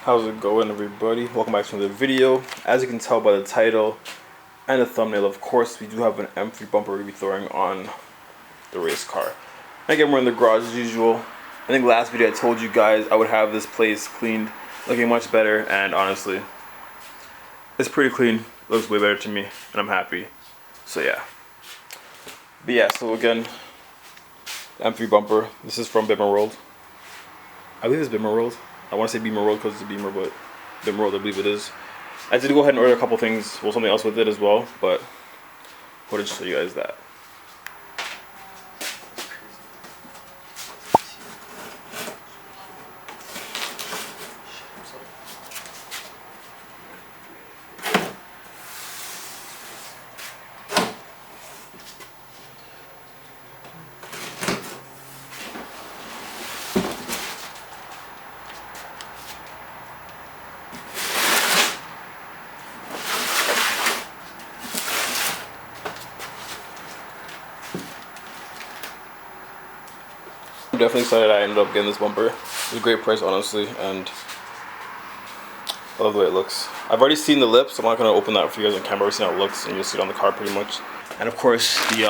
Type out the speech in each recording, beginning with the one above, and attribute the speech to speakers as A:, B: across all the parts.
A: How's it going, everybody? Welcome back to another video. As you can tell by the title and the thumbnail, of course, we do have an M3 bumper we'll be throwing on the race car. Again, we're in the garage as usual. I think last video I told you guys I would have this place cleaned, looking much better, and honestly, it's pretty clean. Looks way better to me, and I'm happy. So yeah. But yeah, so again, M3 bumper. This is from BimmerWorld. I believe it's BimmerWorld. I want to say BimmerWorld because it's a Beamer, but BimmerWorld I believe it is. I did go ahead and order a couple things, well, something else with it as well, but I wanted to show you guys that. I'm definitely excited I ended up getting this bumper. It's a great price, honestly, and I love the way it looks. I've already seen the lips. I'm not going to open that for you guys on camera. I've already seen how it looks, and you'll see it on the car pretty much. And of course, the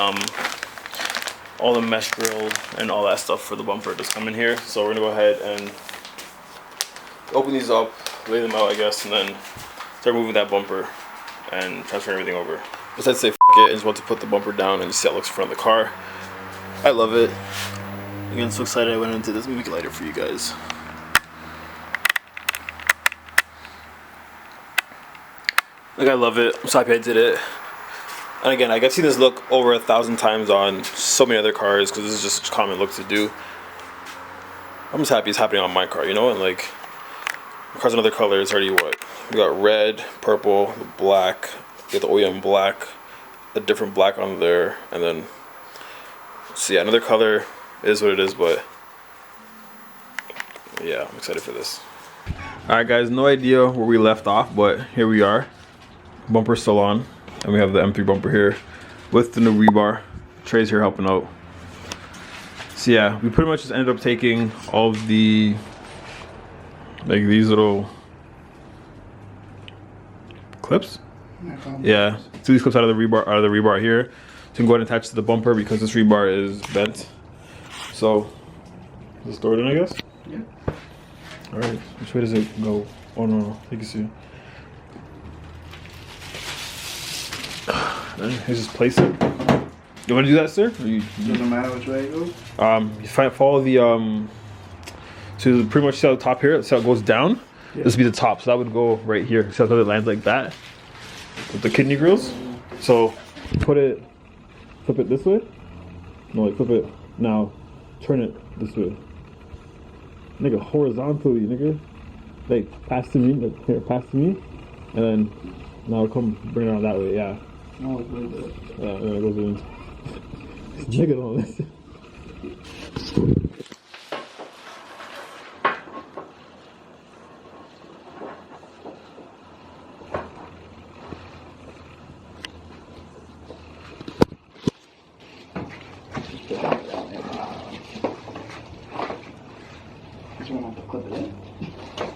A: all the mesh grill and all that stuff for the bumper just come in here. So we're going to go ahead and open these up, lay them out, I guess, and then start moving that bumper and transfer everything over. Besides say f it, I just want to put the bumper down and just see how it looks in front of the car. I love it. Again, so excited I went into this. Let me make it lighter for you guys. Like, I love it. I'm so happy I did it. And again, I got to see this look over 1,000 times on so many other cars because this is just such a common look to do. I'm just happy it's happening on my car, you know? And like, my car's another color. It's already what? We got red, purple, black. We got the OEM black, a different black on there, and then, so yeah, another color. It is what it is, but yeah, I'm excited for this. Alright guys, no idea where we left off, but here we are. Bumper's still on, and we have the M3 bumper here with the new rebar. Trey's here helping out. So yeah, we pretty much just ended up taking all of the, like, these clips. Yeah, so these clips out of the rebar here. So you can go ahead and attach to the bumper because this rebar is bent. So, just throw it in, I guess? Yeah. Alright, which way does it go? Oh no, you can see. Then you just place it. You want to do that, sir? Or
B: doesn't matter which way it goes?
A: You follow the, so pretty much see how the top here, see how it goes down? Yeah. This would be the top, so that would go right here. See how it lands like that? With the kidney grills? So, flip it this way? No, like flip it now. Turn it this way. Nigga, horizontally, nigga. Like, pass to me, like, here, pass to me. And then, now come bring it around that way, yeah.
B: Oh, it's really good.
A: Yeah, and then it goes in. Nigga, all this.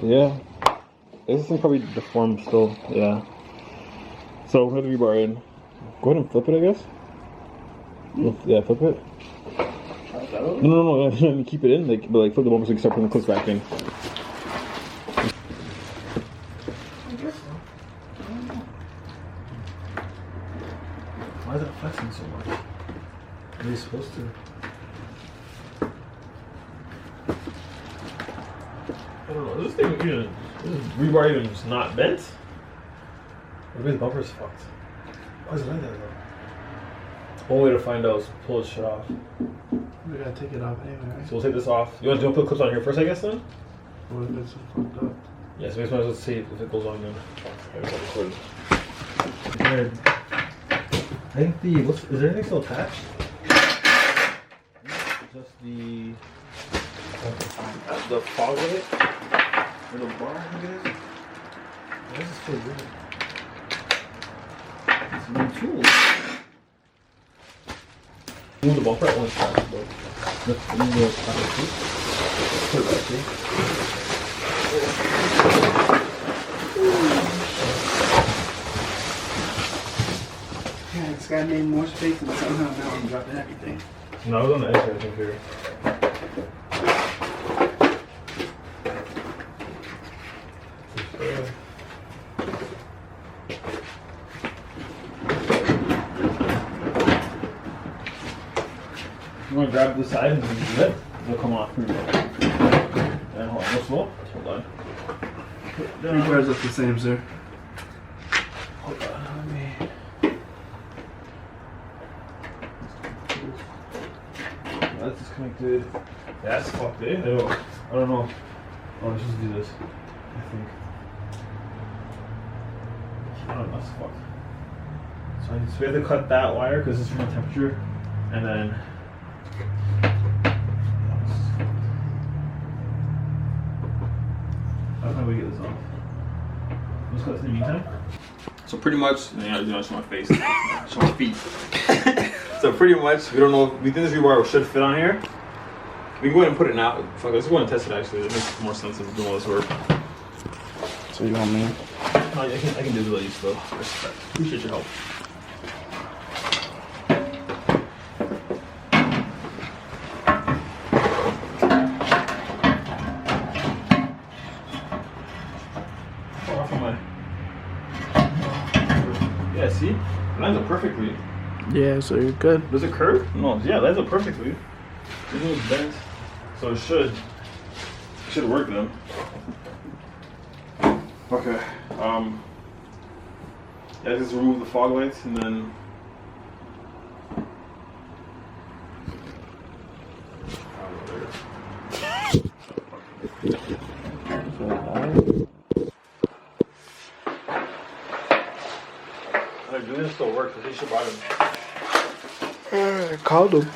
A: Yeah, this thing probably deformed still. Yeah. So we're gonna rebar in. Go ahead and flip it, I guess. Yeah, flip it. No. I mean, keep it in, like, but like flip the bumper so you can start putting the clips back in. Why is it flexing so much? Are you supposed to? I don't know. Is this thing even, is this rebar even just not bent? Maybe the bumper's fucked. Why is it like that though? One way to find out is pull this shit off.
B: We gotta take it off anyway, right?
A: So we'll take this off. You want to put clips on here first, I guess, then?
B: What if it's fucked up?
A: Yeah, so we might as well see if it goes on then. I think is there anything still attached? Just the fog light? Or the bar, I guess? Why is this so weird? It's no tools. Move the bumper at one time, but put it back here.
B: I made more space and somehow now I'm dropping everything.
A: No, I was on the edge, I think, here. You want to grab the side and then zip? It'll come off pretty well. And hold on, no slow. Hold on.
B: Three bars look the same, sir.
A: Hold on, let me. That's disconnected. That's fucked, eh? I don't know. Oh, let's just do this. I think. I don't know, that's fucked. So we have to cut that wire because it's from the temperature. And then. How can we get this off? Let's cut this in the meantime. So pretty much, show my face, show my feet. So pretty much, we don't know. We think this rebar should fit on here. We can go ahead and put it now. Fuck, let's go ahead and test it. Actually, it makes more sense if we do all this work.
B: So you want me?
A: No, I can do the use though. Respect. Appreciate your help. Yeah, see? It lines up perfectly.
B: Yeah, so you're good.
A: Does it curve? No, yeah, it lines up perfectly. It was bent. So it should work then. Okay. Yeah, just remove the fog lights and then this still works. He should buy them.
B: Called him.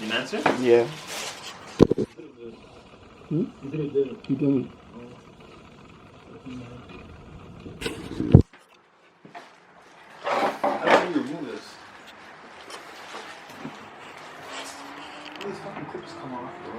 A: You didn't answer?
B: Yeah.
A: You didn't.
B: He didn't.
A: How do you remove this? All these fucking clips come off, bro.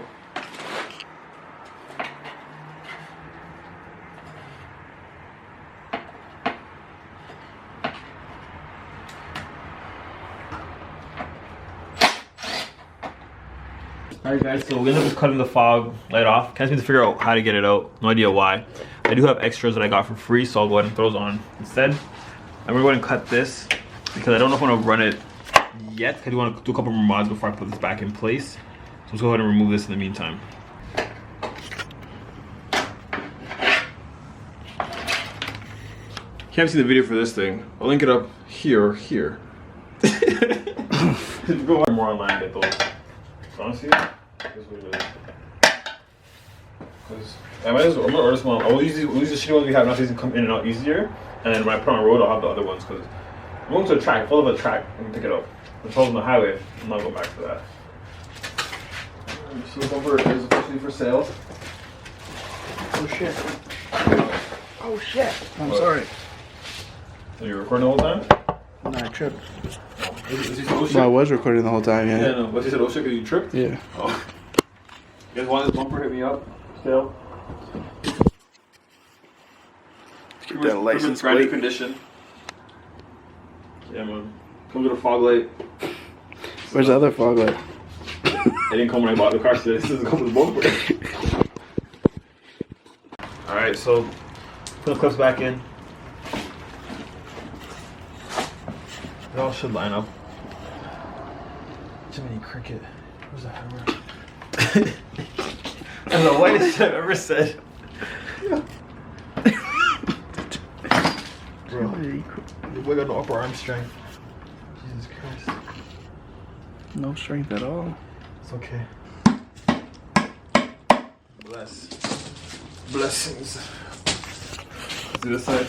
A: Alright guys, so we ended up just cutting the fog light off. Can't seem to figure out how to get it out. No idea why. I do have extras that I got for free, so I'll go ahead and throw those on instead. I'm gonna go ahead and cut this because I don't know if I want to run it yet. I do want to do a couple more mods before I put this back in place. So let's go ahead and remove this in the meantime. Can't see the video for this thing. I'll link it up here or here. Go more online and get those. Honestly, this is what it is. Because I'm gonna order some. I'll use the shitty ones we have now so these can come in and out easier. And then when I put on the road, I'll have the other ones. Because I'm going to a track, full of a track, I can pick it up. If I was on the highway, I'm not going back for that. So the bumper is officially for sale.
B: Oh shit. Oh shit. I'm
A: What?
B: sorry.
A: So you're recording the whole time?
B: No, I tripped.
A: Is he said, oh shit?
B: No, I was recording the whole time, yeah.
A: Yeah, no. But he said, oh shit, because you tripped?
B: Yeah.
A: Oh. You guys want this bumper? Hit me up. Still.
B: Keep that license
A: brand new
B: plate.
A: condition. Yeah, man. Comes with a fog light.
B: Where's the other fog light?
A: It didn't come when I bought the car, so this is a couple of bumper. Alright, so put the clips back in. It all should line up. Jiminy Cricket. Where's the hammer? That's the whitest shit I've ever said. Bro, your boy got no upper arm strength. Jesus Christ.
B: No strength at all.
A: It's okay. Blessings. Let's do this side.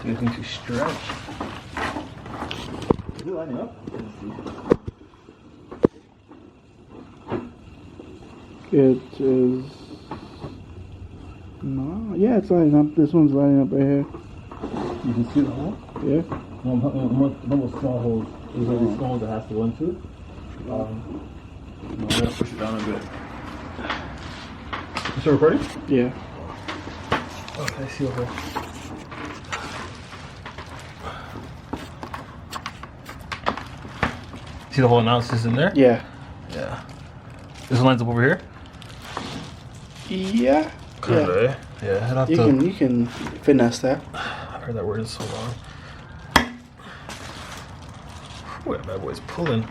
A: Anything to stretch. Is it lining up?
B: It is. No. Yeah, it's lining up. This one's lining up right here.
A: You can see the hole?
B: Yeah.
A: Almost small holes. There's like a small hole that has to go into. No, I'm gonna push it down a bit. You still recording?
B: Yeah.
A: Oh, I see a hole. See the hole now? It's just in there?
B: Yeah.
A: Yeah. This one lines up over here?
B: Yeah.
A: Kinda, yeah. Yeah, I'd have
B: You can finesse that.
A: I've heard that word in so long. Ooh, that bad boy's pulling.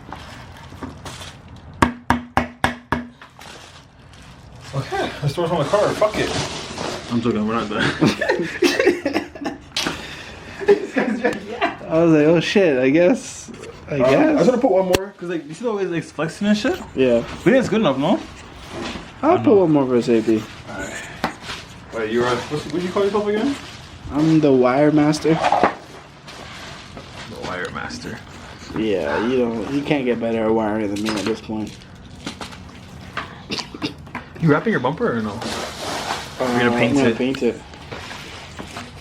A: Okay, let's throw it on the car. Fuck it. I'm joking, we're not done.
B: I was like, oh shit, I guess. I guess.
A: I was gonna put one more, cause like, you see the way it's flexing and shit?
B: Yeah.
A: But think it's good enough, no?
B: I'll put one more for safety.
A: Alright. Wait, you're what you call yourself again?
B: I'm the wire master.
A: The wire master.
B: Yeah, you can't get better at wiring than me at this point.
A: You wrapping your bumper or no? You're gonna paint
B: I'm gonna
A: it.
B: paint it.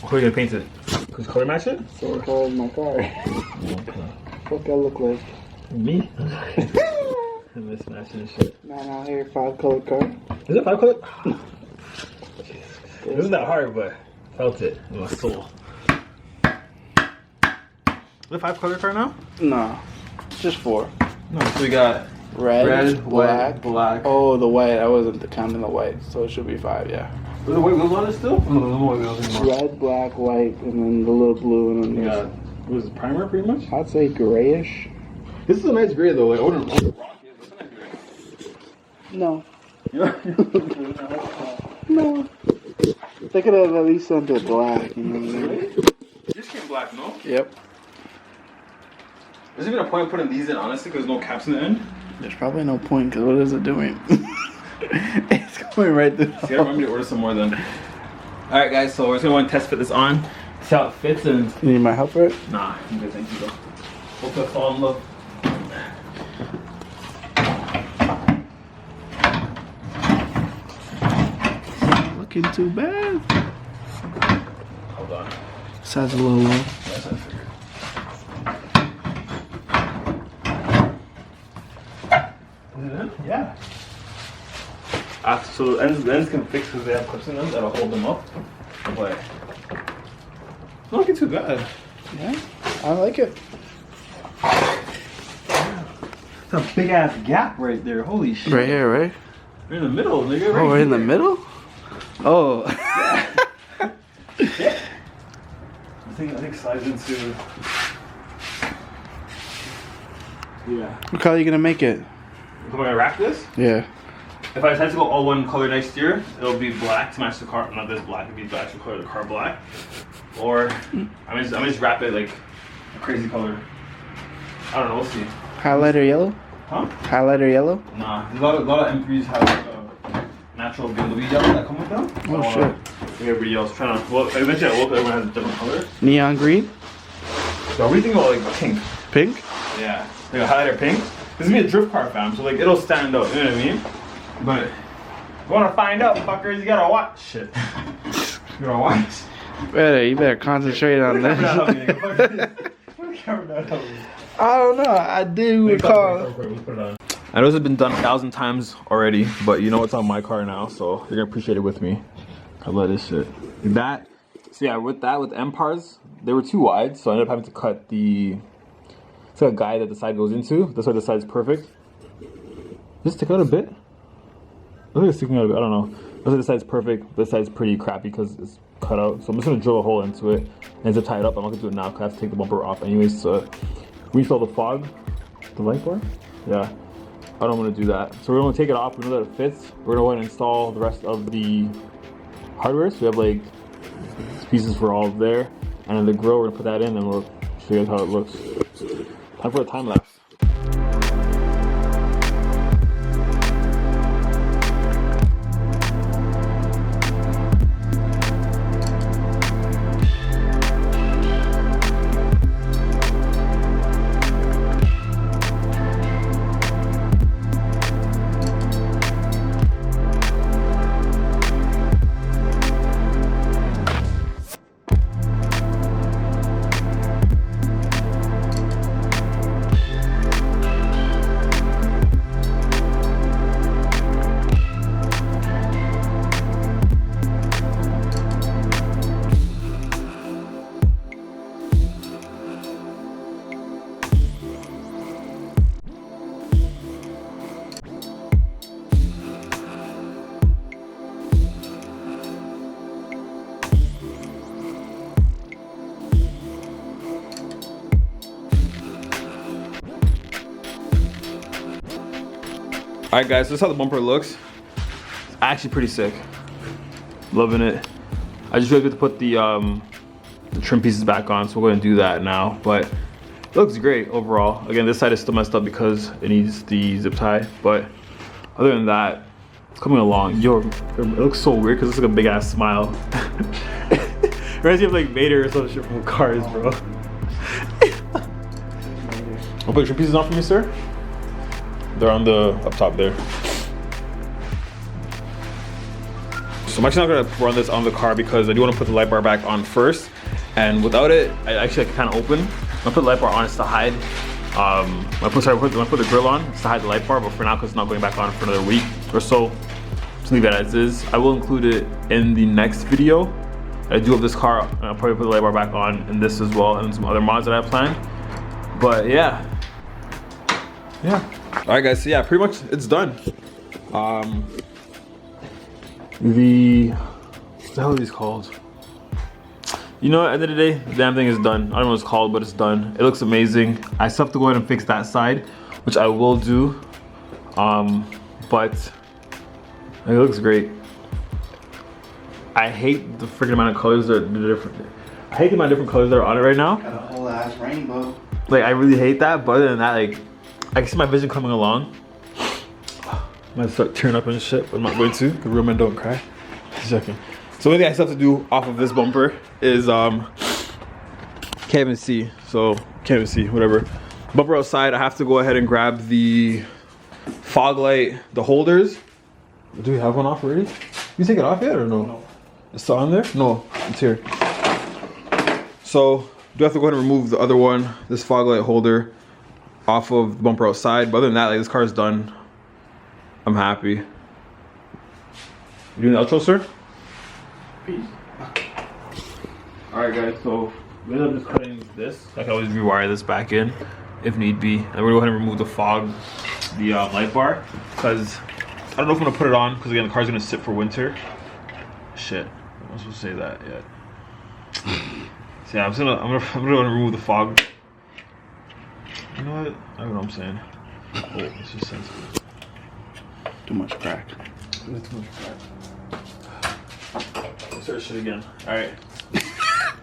A: How are you gonna paint it? Cause color match it?
B: Same color as my car. What I look like?
A: Me? Mismatching and shit.
B: Man out here, 5-color car.
A: Is it 5 color? It wasn't that hard, but felt it in my soul. Is it 5 color car now?
B: No, just 4.
A: No, so we got
B: Red,
A: white, black.
B: Oh, the white. I wasn't counting the white, so it should be 5. Yeah.
A: Was the white wheels on it still? No, there's no white wheels anymore.
B: Red, black, white, and then the little blue, and then
A: We got, what was it, primer pretty much?
B: I'd say grayish.
A: This is a nice gray though, like I wouldn't rock it, but it's a nice gray.
B: No.
A: Yeah.
B: No. They could have at least sent it black. You know what I mean?
A: This came black, no?
B: Yep.
A: There's even a point putting these in, honestly, because there's no caps in the end.
B: There's probably no point, because what is it doing? It's going right through.
A: So you gotta remember to order some more then. Alright guys, so we're just gonna want to test fit this on. See how it fits and...
B: You need my help for it?
A: Nah, I'm good, thank you though. Hope to fall in love.
B: Looking too bad.
A: Hold on.
B: Size a little low.
A: That's what I figured. Is it in? Yeah. So the ends can fix because they have clips in them that'll hold them up. But it's not looking too bad.
B: Yeah, I like it.
A: It's a big ass gap right there. Holy shit.
B: Right here, right?
A: We're in the middle, nigga.
B: Oh, we're in the middle? Oh.
A: Yeah. I think slides into. Yeah.
B: What color are you gonna make it?
A: Am I gonna wrap this?
B: Yeah.
A: If I decide to go all one color next year, it'll be black to match the car. Not this black, it'll be the actual color of the car black. Or I'm just wrap it like a crazy color. I don't know, we'll see.
B: Highlighter yellow?
A: Huh?
B: Highlighter yellow?
A: Nah, a lot of M3s have natural BMW yellow that come with them.
B: Oh shit.
A: Everybody else trying to, well, eventually I hope everyone has a different color.
B: Neon green?
A: So what do you think about like pink?
B: Pink?
A: Yeah, like a highlighter pink. This is me a drift car fam, so like it'll stand out, you know what I mean? But if you wanna find out, fuckers, you gotta watch shit. You gotta watch.
B: You better concentrate on that. I don't know. I do recall.
A: I know this has been done 1,000 times already, but you know it's on my car now, so you're gonna appreciate it with me. I love this shit. That, so yeah, with M-Pars, they were too wide, so I ended up having to cut the, it's like a guide that the side goes into. That's why the side's perfect. Just stick out a bit. I think it's sticking out a bit, I don't know. That's why the side's perfect, this side's pretty crappy because it's cut out. So I'm just gonna drill a hole into it and to tie it up. I'm not gonna do it now because I have to take the bumper off anyways to refill the fog. The light bar? Yeah. I don't want to do that. So we're gonna take it off, we know that it fits. We're gonna go ahead and install the rest of the hardware. So we have like pieces for all there. And then the grill, we're gonna put that in and we'll show you guys how it looks. Time for a time lapse. Alright guys, so this is how the bumper looks. It's actually pretty sick. Loving it. I just really good to put the trim pieces back on, so we're gonna do that now. But it looks great overall. Again, this side is still messed up because it needs the zip tie, but other than that, it's coming along. Yo, it looks so weird because it's like a big ass smile. Reminds me of like Vader or some shit from Cars, bro. I'll put your pieces on for me, sir. They're on the up top there. So I'm actually not gonna run this on the car because I do want to put the light bar back on first. And without it, I kind of open. I'll put the light bar on, it's to hide. When I put the grill on, it's to hide the light bar, but for now, because it's not going back on for another week or so, just leave it as is. I will include it in the next video. I do have this car, and I'll probably put the light bar back on in this as well, and some other mods that I have planned. But yeah. All right guys, so yeah, pretty much it's done. What the hell are these called? You know what, at the end of the day, the damn thing is done. I don't know what it's called, but it's done. It looks amazing. I still have to go ahead and fix that side, which I will do. But it looks great. I hate the freaking amount of colors that are different. I hate the amount of different colors that are on it right now.
B: Got a whole ass rainbow.
A: Like, I really hate that, but other than that, like, I can see my vision coming along. I might start tearing up and shit, but I'm not going to, because real men don't cry. Just joking. So the only thing I still have to do off of this bumper is, can't even see, so can't even see, whatever. Bumper outside, I have to go ahead and grab the fog light, the holders. Do we have one off already? You take it off yet or no? No. It's still on there? No, it's here. So, do have to go ahead and remove the other one, this fog light holder, off of the bumper outside. But other than that, like, this car is done. I'm happy. You doing the outro, sir?
B: Peace.
A: Alright guys, so we ended up just cutting this. I can always rewire this back in if need be. And we're gonna go ahead and remove the fog, the light bar, because I don't know if I'm gonna put it on, because again the car's gonna sit for winter. Shit, I'm not supposed to say that yet. So yeah, I'm gonna remove the fog. You know what? I don't know what I'm saying. Oh, it's just sensitive.
B: Too much crack.
A: Too much crack. Let's start shit again. Alright.